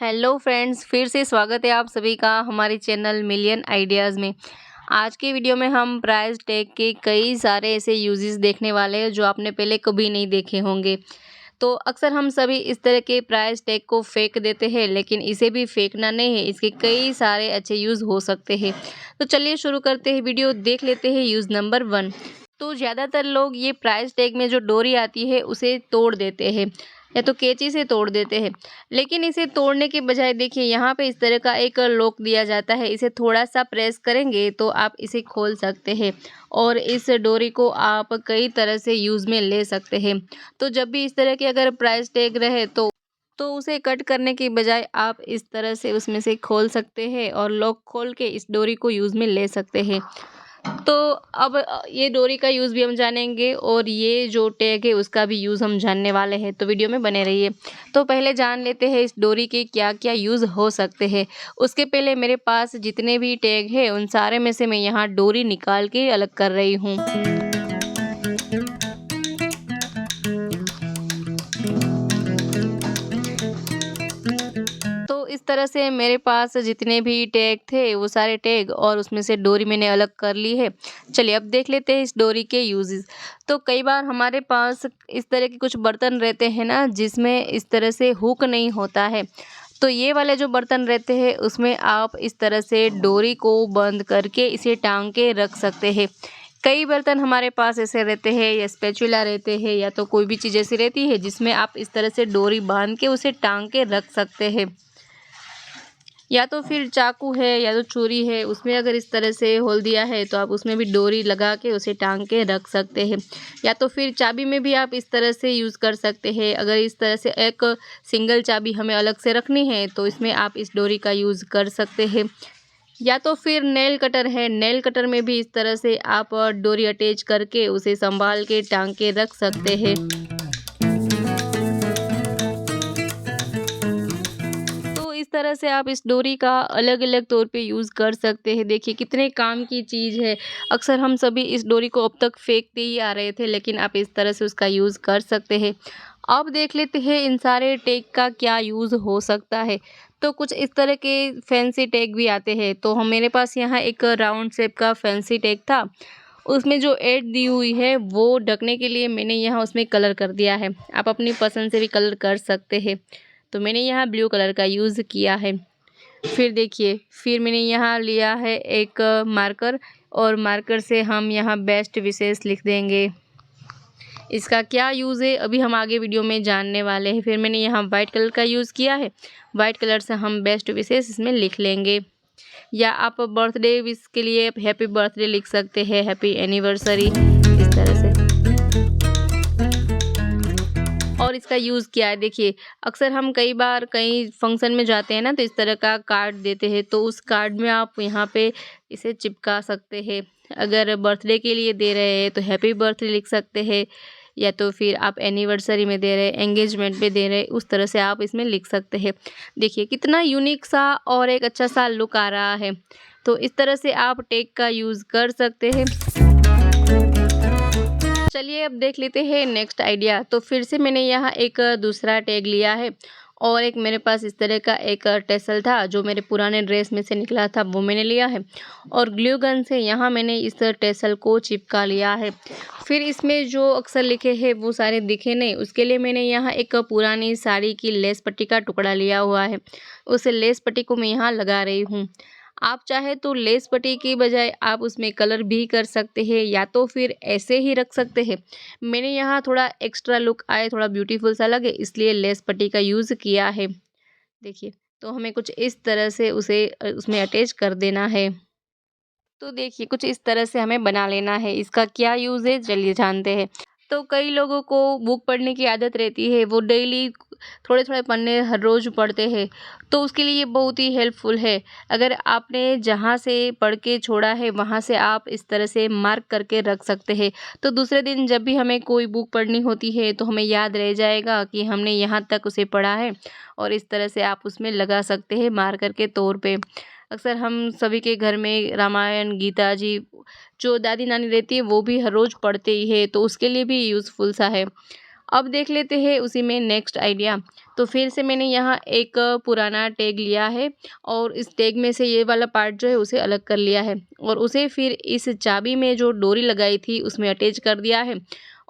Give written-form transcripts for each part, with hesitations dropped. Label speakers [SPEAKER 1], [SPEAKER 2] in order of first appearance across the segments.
[SPEAKER 1] Hello friends, फिर से स्वागत है आप सभी का हमारे चैनल मिलियन आइडियाज़ में। आज के वीडियो में हम प्राइस टैग के कई सारे ऐसे यूजेस देखने वाले हैं जो आपने पहले कभी नहीं देखे होंगे। तो अक्सर हम सभी इस तरह के प्राइस टैग को फेंक देते हैं, लेकिन इसे भी फेंकना नहीं है, इसके कई सारे अच्छे यूज़ हो सकते हैं। तो चलिए शुरू करते हैं, वीडियो देख लेते हैं। Use number 1। तो ज़्यादातर लोग ये प्राइस टैग में जो डोरी आती है उसे तोड़ देते हैं या तो कैंची से तोड़ देते हैं। लेकिन इसे तोड़ने के बजाय देखिए यहाँ पे इस तरह का एक लॉक दिया जाता है। इसे थोड़ा सा प्रेस करेंगे तो आप इसे खोल सकते हैं और इस डोरी को आप कई तरह से यूज़ में ले सकते हैं। तो जब भी इस तरह के अगर प्राइस टैग रहे तो उसे कट करने के बजाय आप इस तरह से उसमें से खोल सकते हैं और लॉक खोल के इस डोरी को यूज़ में ले सकते हैं। तो अब ये डोरी का यूज़ भी हम जानेंगे और ये जो टैग है उसका भी यूज़ हम जानने वाले हैं, तो वीडियो में बने रहिए। तो पहले जान लेते हैं इस डोरी के क्या-क्या यूज़ हो सकते हैं। उसके पहले मेरे पास जितने भी टैग हैं उन सारे में से मैं यहाँ डोरी निकाल के अलग कर रही हूँ। तो इस तरह से मेरे पास जितने भी टैग थे वो सारे टैग और उसमें से डोरी मैंने अलग कर ली है। चलिए अब देख लेते हैं इस डोरी के यूजेस। तो कई बार हमारे पास इस तरह के कुछ बर्तन रहते हैं ना, जिसमें इस तरह से हुक नहीं होता है। तो ये वाले जो बर्तन रहते हैं उसमें आप इस तरह से डोरी को बंद करके इसे टांग के रख सकते हैं। कई बर्तन हमारे पास ऐसे रहते हैं या स्पैचुला रहते हैं या तो कोई भी चीज़ ऐसी रहती है जिसमें आप इस तरह से डोरी बांध के उसे टांग के रख सकते हैं। या तो फिर चाकू है या तो छुरी है, उसमें अगर इस तरह से होल दिया है तो आप उसमें भी डोरी लगा के उसे टांग के रख सकते हैं। या तो फिर चाबी में भी आप इस तरह से यूज़ कर सकते हैं। अगर इस तरह से एक सिंगल चाबी हमें अलग से रखनी है तो इसमें आप इस डोरी का यूज़ कर सकते हैं। या तो फिर नेल कटर है, नेल कटर में भी इस तरह से आप डोरी अटैच करके उसे संभाल के टांग के रख सकते हैं। तो इस तरह से आप इस डोरी का अलग-अलग तौर पे यूज़ कर सकते हैं। देखिए कितने काम की चीज़ है। अक्सर हम सभी इस डोरी को अब तक फेंकते ही आ रहे थे, लेकिन आप इस तरह से उसका यूज़ कर सकते हैं। अब देख लेते हैं इन सारे टैग का क्या यूज़ हो सकता है। तो कुछ इस तरह के फैंसी टैग भी आते हैं। तो हम मेरे पास यहाँ एक राउंड शेप का फैंसी टैग था। उसमें जो एड दी हुई है वो ढकने के लिए मैंने यहाँ उसमें कलर कर दिया है। आप अपनी पसंद से भी कलर कर सकते हैं। तो मैंने यहाँ ब्लू कलर का यूज़ किया है। फिर देखिए, फिर मैंने यहाँ लिया है एक मार्कर और मार्कर से हम यहाँ बेस्ट विशेस लिख देंगे। इसका क्या यूज़ है अभी हम आगे वीडियो में जानने वाले हैं। फिर मैंने यहाँ वाइट कलर का यूज़ किया है। वाइट कलर से हम बेस्ट विशेस इसमें लिख लेंगे। या आप बर्थडे विश के लिए हैप्पी बर्थडे लिख सकते हैं, हैप्पी एनिवर्सरी इस तरह से। और इसका यूज़ क्या है देखिए, अक्सर हम कई बार कहीं फंक्शन में जाते हैं ना तो इस तरह का कार्ड देते हैं, तो उस कार्ड में आप यहाँ पे इसे चिपका सकते हैं। अगर बर्थडे के लिए दे रहे हैं तो हैप्पी बर्थडे लिख सकते हैं, या तो फिर आप एनिवर्सरी में दे रहे हैं, एंगेजमेंट में दे रहे हैं, उस तरह से आप इसमें लिख सकते हैं। देखिए कितना यूनिक सा और एक अच्छा सा लुक आ रहा है। तो इस तरह से आप टैग का यूज़ कर सकते हैं। चलिए अब देख लेते हैं नेक्स्ट आइडिया। तो फिर से मैंने यहाँ एक दूसरा टैग लिया है और एक मेरे पास इस तरह का एक टेसल था जो मेरे पुराने ड्रेस में से निकला था, वो मैंने लिया है और ग्लू गन से यहाँ मैंने इस टेसल को चिपका लिया है। फिर इसमें जो अक्षर लिखे हैं वो सारे दिखे नहीं, उसके लिए मैंने यहाँ एक पुरानी साड़ी की लेस पट्टी का टुकड़ा लिया हुआ है। उस लेस पट्टी को मैं यहाँ लगा रही हूँ। आप चाहे तो लेस पट्टी की बजाय आप उसमें कलर भी कर सकते हैं या तो फिर ऐसे ही रख सकते हैं। मैंने यहाँ थोड़ा एक्स्ट्रा लुक आए, थोड़ा ब्यूटीफुल सा लगे, इसलिए लेस पट्टी का यूज़ किया है। देखिए, तो हमें कुछ इस तरह से उसे उसमें अटैच कर देना है। तो देखिए कुछ इस तरह से हमें बना लेना है। इसका क्या यूज़ है चलिए जानते हैं। तो कई लोगों को बुक पढ़ने की आदत रहती है, वो डेली थोड़े-थोड़े पन्ने हर रोज़ पढ़ते हैं, तो उसके लिए ये बहुत ही हेल्पफुल है। अगर आपने जहाँ से पढ़ के छोड़ा है वहाँ से आप इस तरह से मार्क करके रख सकते हैं। तो दूसरे दिन जब भी हमें कोई बुक पढ़नी होती है तो हमें याद रह जाएगा कि हमने यहाँ तक उसे पढ़ा है और इस तरह से आप उसमें लगा सकते हैं मार्कर के तौर पे। अक्सर हम सभी के घर में रामायण, गीता जी जो दादी-नानी रहती है वो भी हर रोज़ पढ़ते ही है, तो उसके लिए भी यूज़फुल सा है। अब देख लेते हैं उसी में नेक्स्ट आइडिया। तो फिर से मैंने यहाँ एक पुराना टैग लिया है और इस टैग में से ये वाला पार्ट जो है उसे अलग कर लिया है और उसे फिर इस चाबी में जो डोरी लगाई थी उसमें अटैच कर दिया है।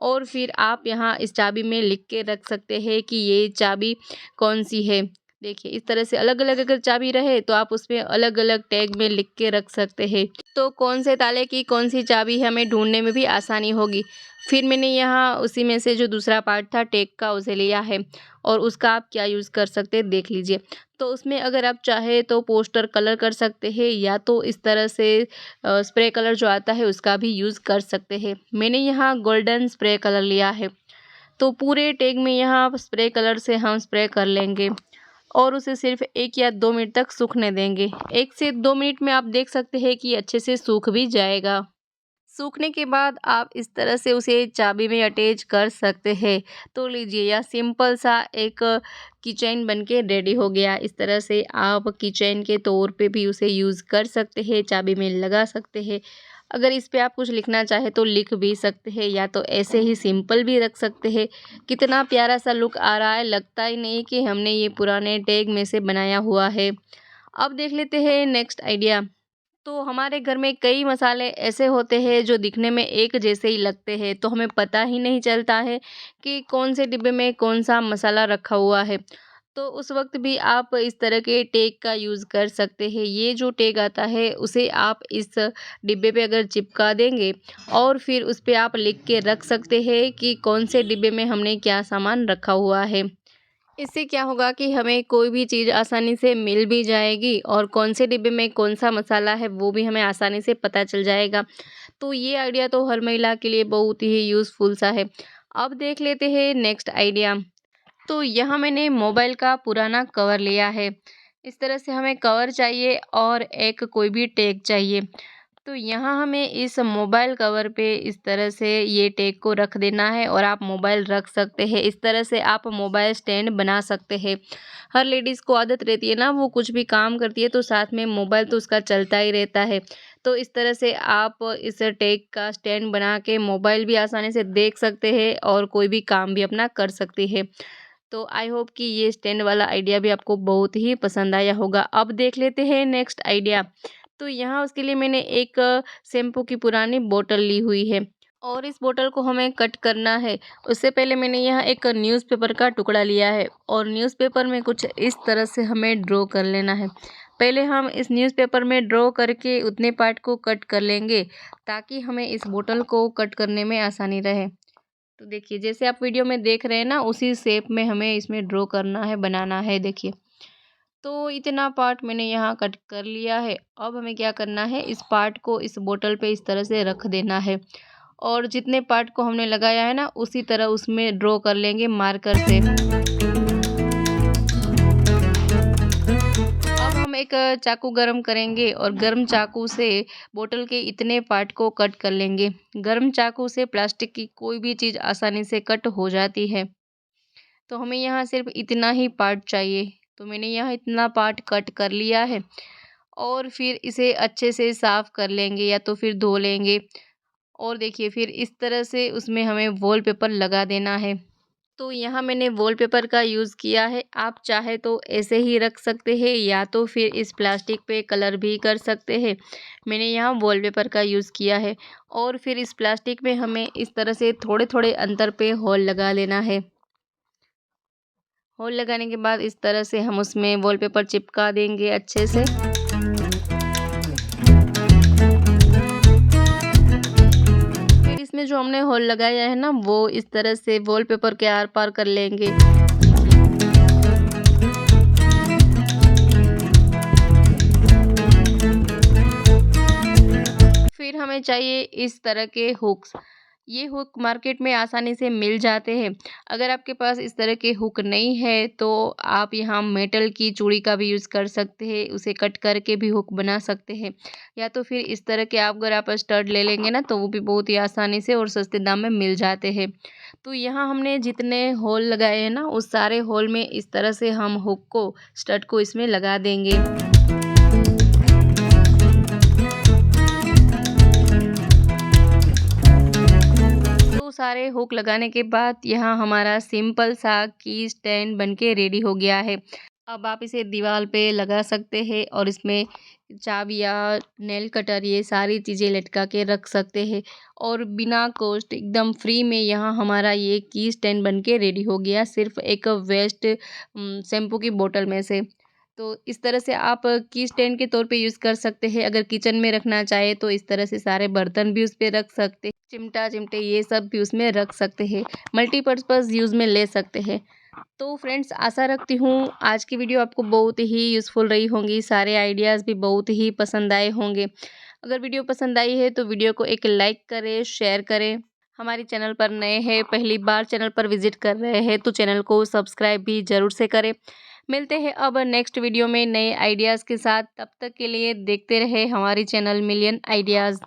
[SPEAKER 1] और फिर आप यहाँ इस चाबी में लिख के रख सकते हैं कि ये चाबी कौन सी है। देखिए इस तरह से अलग-अलग अगर चाबी रहे तो आप उसमें अलग-अलग टैग में लिख के रख सकते हैं। तो कौन से ताले की कौन सी चाबी है हमें ढूँढने में भी आसानी होगी। फिर मैंने यहाँ उसी में से जो दूसरा पार्ट था टैग का उसे लिया है और उसका आप क्या यूज़ कर सकते हैं देख लीजिए। तो उसमें अगर आप चाहे तो पोस्टर कलर कर सकते हैं या तो इस तरह से स्प्रे कलर जो आता है उसका भी यूज़ कर सकते हैं। मैंने यहाँ गोल्डन स्प्रे कलर लिया है। तो पूरे टैग में यहाँ स्प्रे कलर से हम स्प्रे कर लेंगे और उसे सिर्फ 1 या 2 मिनट तक सूखने देंगे। 1 से 2 मिनट में आप देख सकते हैं कि अच्छे से सूख भी जाएगा। सूखने के बाद आप इस तरह से उसे चाबी में अटैच कर सकते हैं। तो लीजिए यह सिंपल सा एक कीचेन बन के रेडी हो गया। इस तरह से आप कीचेन के तौर पे भी उसे यूज़ कर सकते हैं, चाबी में लगा सकते हैं। अगर इस पे आप कुछ लिखना चाहे तो लिख भी सकते हैं या तो ऐसे ही सिंपल भी रख सकते हैं। कितना प्यारा सा लुक आ रहा है, लगता ही नहीं कि हमने ये पुराने टैग में से बनाया हुआ है। अब देख लेते हैं नेक्स्ट आइडिया। तो हमारे घर में कई मसाले ऐसे होते हैं जो दिखने में एक जैसे ही लगते हैं, तो हमें पता ही नहीं चलता है कि कौन से डिब्बे में कौन सा मसाला रखा हुआ है। तो उस वक्त भी आप इस तरह के टैग का यूज़ कर सकते हैं। ये जो टैग आता है उसे आप इस डिब्बे पे अगर चिपका देंगे और फिर उस पे आप लिख के रख सकते हैं कि कौन से डिब्बे में हमने क्या सामान रखा हुआ है। इससे क्या होगा कि हमें कोई भी चीज़ आसानी से मिल भी जाएगी और कौन से डिब्बे में कौन सा मसाला है वो भी हमें आसानी से पता चल जाएगा। तो ये आइडिया तो हर महिला के लिए बहुत ही यूज़फुल सा है। अब देख लेते हैं नेक्स्ट आइडिया। तो यहाँ मैंने मोबाइल का पुराना कवर लिया है। इस तरह से हमें कवर चाहिए और एक कोई भी टैग चाहिए। तो यहाँ हमें इस मोबाइल कवर पे इस तरह से ये टैग को रख देना है और आप मोबाइल रख सकते हैं। इस तरह से आप मोबाइल स्टैंड बना सकते हैं। हर लेडीज़ को आदत रहती है ना, वो कुछ भी काम करती है तो साथ में मोबाइल तो उसका चलता ही रहता है। तो इस तरह से आप इस टैग का स्टैंड बना के मोबाइल भी आसानी से देख सकते हैं और कोई भी काम भी अपना कर सकती है। तो आई होप कि ये स्टैंड वाला आइडिया भी आपको बहुत ही पसंद आया होगा। अब देख लेते हैं नेक्स्ट आइडिया। तो यहाँ उसके लिए मैंने एक शैम्पू की पुरानी बोतल ली हुई है और इस बोतल को हमें कट करना है। उससे पहले मैंने यहाँ एक न्यूज़पेपर का टुकड़ा लिया है और न्यूज़पेपर में कुछ इस तरह से हमें ड्रॉ कर लेना है। पहले हम इस न्यूज़पेपर में ड्रॉ करके उतने पार्ट को कट कर लेंगे ताकि हमें इस बोतल को कट करने में आसानी रहे। तो देखिए जैसे आप वीडियो में देख रहे हैं ना, उसी शेप में हमें इसमें ड्रॉ करना है, बनाना है। देखिए तो इतना पार्ट मैंने यहाँ कट कर लिया है। अब हमें क्या करना है, इस पार्ट को इस बोतल पे इस तरह से रख देना है और जितने पार्ट को हमने लगाया है ना उसी तरह उसमें ड्रॉ कर लेंगे मार्कर से। अब हम एक चाकू गरम करेंगे और गर्म चाकू से बोतल के इतने पार्ट को कट कर लेंगे। गर्म चाकू से प्लास्टिक की कोई भी चीज़ आसानी से कट हो जाती है। तो हमें यहाँ सिर्फ इतना ही पार्ट चाहिए। तो मैंने यहाँ इतना पार्ट कट कर लिया है और फिर इसे अच्छे से साफ़ कर लेंगे या तो फिर धो लेंगे। और देखिए फिर इस तरह से उसमें हमें वॉलपेपर लगा देना है। तो यहाँ मैंने वॉलपेपर का यूज़ किया है। आप चाहे तो ऐसे ही रख सकते हैं या तो फिर इस प्लास्टिक पे कलर भी कर सकते हैं। मैंने यहाँ वॉलपेपर का यूज़ किया है और फिर इस प्लास्टिक में हमें इस तरह से थोड़े-थोड़े अंतर पे होल लगा लेना है। होल लगाने के बाद इस तरह से हम उसमें वॉलपेपर चिपका देंगे अच्छे से। फिर इसमें जो हमने होल लगाया है ना वो इस तरह से वॉलपेपर के आर-पार कर लेंगे। फिर हमें चाहिए इस तरह के हुक्स। ये हुक मार्केट में आसानी से मिल जाते हैं। अगर आपके पास इस तरह के हुक नहीं है तो आप यहाँ मेटल की चूड़ी का भी यूज़ कर सकते हैं, उसे कट करके भी हुक बना सकते हैं। या तो फिर इस तरह के अगर आप स्टड ले लेंगे ना तो वो भी बहुत ही आसानी से और सस्ते दाम में मिल जाते हैं। तो यहाँ हमने जितने होल लगाए हैं ना उस सारे होल में इस तरह से हम हुक को, स्टड को इसमें लगा देंगे। तो सारे हुक लगाने के बाद यहाँ हमारा सिंपल सा की स्टैंड बनके रेडी हो गया है। अब आप इसे दीवार पे लगा सकते हैं और इसमें चाबियाँ, नेल कटर ये सारी चीज़ें लटका के रख सकते हैं और बिना कॉस्ट एकदम फ्री में यहाँ हमारा ये की स्टैंड बन के रेडी हो गया, सिर्फ एक वेस्ट शैम्पू की बोतल में से। तो इस तरह से आप की स्टैंड के तौर पे यूज़ कर सकते हैं। अगर किचन में रखना चाहे तो इस तरह से सारे बर्तन भी उस पे रख सकते हैं, चिमटा चिमटे ये सब भी उसमें रख सकते हैं, मल्टीपर्पज़ यूज़ में ले सकते हैं। तो फ्रेंड्स आशा रखती हूँ आज की वीडियो आपको बहुत ही यूज़फुल रही होंगी, सारे आइडियाज़ भी बहुत ही पसंद आए होंगे। अगर वीडियो पसंद आई है तो वीडियो को एक लाइक करें, शेयर करें। हमारे चैनल पर नए हैं, पहली बार चैनल पर विजिट कर रहे हैं तो चैनल को सब्सक्राइब भी ज़रूर से करें। मिलते हैं अब नेक्स्ट वीडियो में नए आइडियाज़ के साथ, तब तक के लिए देखते रहे हमारी चैनल मिलियन आइडियाज़।